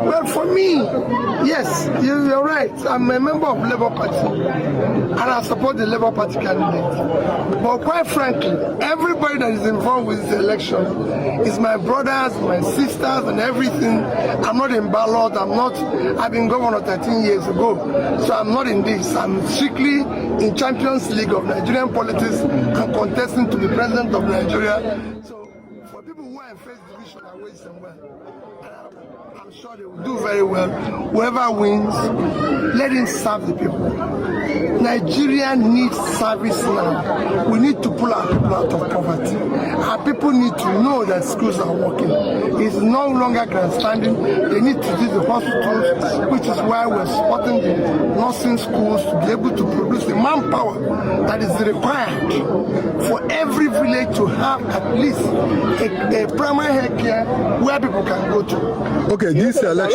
Well, for me, yes, you're right. I'm a member of Labour Party, and I support the Labour Party candidate. But quite frankly, everybody that is involved with this election is my brothers, my sisters, and everything. I'm not in ballot. I've been governor 13 years ago, so I'm not in this. I'm strictly in Champions League of Nigerian politics and contesting to be president of Nigeria. So for people who are in first division and way somewhere, I'm sure they will do very well. Whoever wins, let him serve the people. Nigeria needs service now. We need to pull our people out of poverty. Our people need to know that schools are working. It's no longer grandstanding. They need to use the hospitals, which is why we're supporting the nursing schools to be able to produce the manpower that is required for every village to have at least a primary health care where people can go to. Okay, this election.